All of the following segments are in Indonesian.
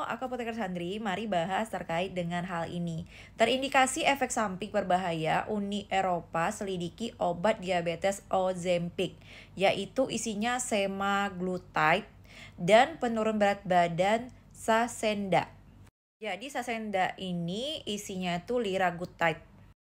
aku Apoteker Sandri, mari bahas terkait dengan hal ini. Terindikasi efek samping berbahaya, Uni Eropa selidiki obat diabetes Ozempic, yaitu isinya semaglutide dan penurun berat badan Saxenda. Jadi Saxenda ini isinya tuh liraglutide,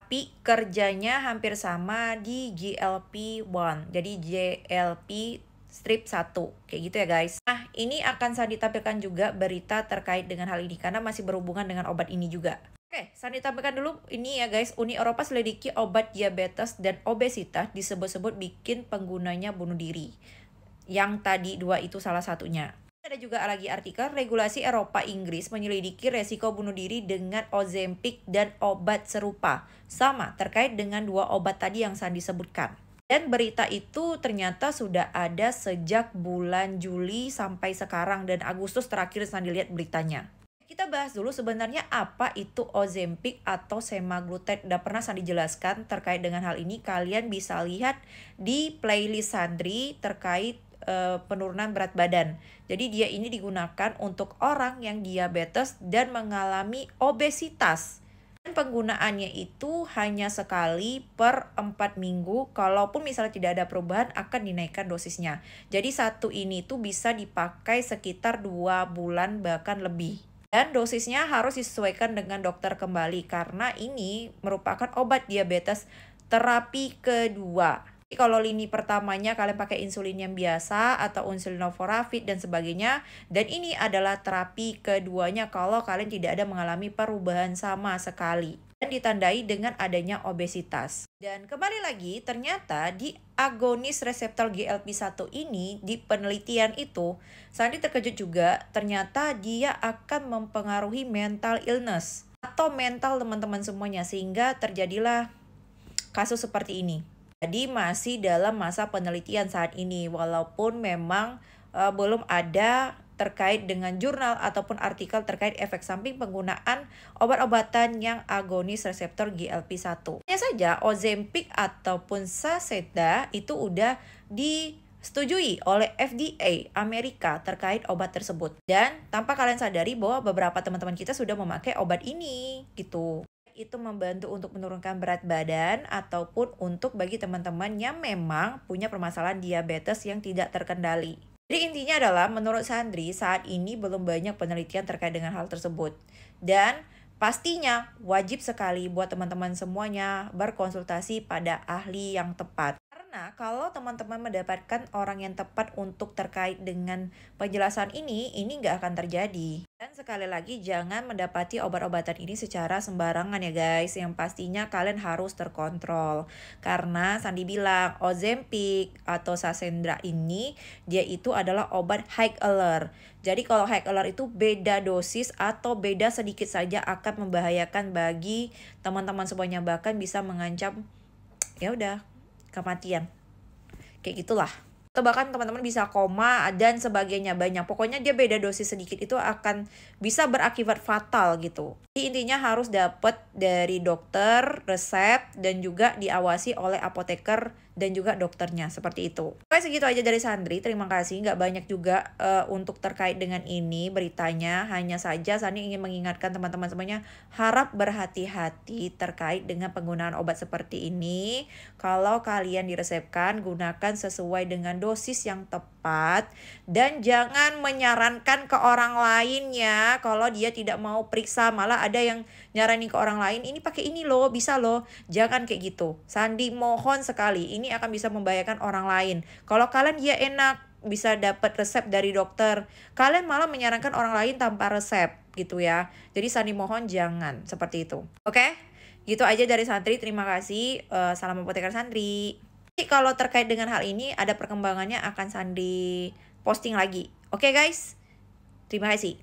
tapi kerjanya hampir sama di GLP-1, jadi GLP strip 1, kayak gitu ya guys. Nah, ini akan saya ditampilkan juga berita terkait dengan hal ini karena masih berhubungan dengan obat ini juga. Oke, saya ditampilkan dulu ini ya guys. Uni Eropa selidiki obat diabetes dan obesitas disebut-sebut bikin penggunanya bunuh diri. Yang tadi dua itu salah satunya. Ada juga lagi artikel regulasi Eropa Inggris menyelidiki resiko bunuh diri dengan Ozempic dan obat serupa. Sama terkait dengan dua obat tadi yang saya disebutkan. Dan berita itu ternyata sudah ada sejak bulan Juli sampai sekarang dan Agustus terakhir saya dilihat beritanya. Kita bahas dulu sebenarnya apa itu Ozempic atau semaglutide. Udah pernah saya dijelaskan terkait dengan hal ini. Kalian bisa lihat di playlist Sandri terkait penurunan berat badan. Jadi dia ini digunakan untuk orang yang diabetes dan mengalami obesitas. Dan penggunaannya itu hanya sekali per 4 minggu. Kalaupun misalnya tidak ada perubahan akan dinaikkan dosisnya. Jadi satu ini tuh bisa dipakai sekitar 2 bulan bahkan lebih. Dan dosisnya harus disesuaikan dengan dokter kembali karena ini merupakan obat diabetes terapi kedua. Jadi kalau lini pertamanya kalian pakai insulin yang biasa atau insulin novorapid dan sebagainya. Dan ini adalah terapi keduanya kalau kalian tidak ada mengalami perubahan sama sekali. Dan ditandai dengan adanya obesitas. Dan kembali lagi ternyata di agonis reseptor GLP-1 ini di penelitian itu Sandi terkejut juga ternyata dia akan mempengaruhi mental illness atau mental teman-teman semuanya sehingga terjadilah kasus seperti ini. Jadi masih dalam masa penelitian saat ini walaupun memang belum ada terkait dengan jurnal ataupun artikel terkait efek samping penggunaan obat-obatan yang agonis reseptor GLP-1. Hanya saja Ozempic ataupun Saxenda itu udah disetujui oleh FDA Amerika terkait obat tersebut. Dan tanpa kalian sadari bahwa beberapa teman-teman kita sudah memakai obat ini gitu. Itu membantu untuk menurunkan berat badan ataupun untuk bagi teman-teman yang memang punya permasalahan diabetes yang tidak terkendali. Jadi intinya adalah menurut Sandri saat ini belum banyak penelitian terkait dengan hal tersebut. Dan pastinya wajib sekali buat teman-teman semuanya berkonsultasi pada ahli yang tepat. Karena kalau teman-teman mendapatkan orang yang tepat untuk terkait dengan penjelasan ini nggak akan terjadi. Dan sekali lagi jangan mendapati obat-obatan ini secara sembarangan ya guys. Yang pastinya kalian harus terkontrol. Karena Sandi bilang Ozempic atau Saxenda ini dia itu adalah obat high alert. Jadi kalau high alert itu beda dosis atau beda sedikit saja akan membahayakan bagi teman-teman semuanya, bahkan bisa mengancam ya udah kematian. Kayak gitulah. Atau bahkan teman-teman bisa koma dan sebagainya banyak. Pokoknya dia beda dosis sedikit itu akan bisa berakibat fatal gitu. Jadi intinya harus dapat dari dokter, resep, dan juga diawasi oleh apoteker dan juga dokternya. Seperti itu. Oke segitu aja dari Sandri. Terima kasih. Nggak banyak juga untuk terkait dengan ini beritanya. Hanya saja Sandri ingin mengingatkan teman-teman semuanya harap berhati-hati terkait dengan penggunaan obat seperti ini. Kalau kalian diresepkan gunakan sesuai dengan dosis yang tepat dan jangan menyarankan ke orang lain ya kalau dia tidak mau periksa, malah ada yang nyaranin ke orang lain ini pakai ini loh bisa loh. Jangan kayak gitu. Sandi mohon sekali, ini akan bisa membahayakan orang lain. Kalau kalian dia enak bisa dapat resep dari dokter, kalian malah menyarankan orang lain tanpa resep gitu ya. Jadi Sandi mohon jangan seperti itu. Oke? Gitu aja dari Sandri. Terima kasih. Salam Apoteker Sandri. Jadi kalau terkait dengan hal ini ada perkembangannya akan Sandi posting lagi. Oke guys? Terima kasih.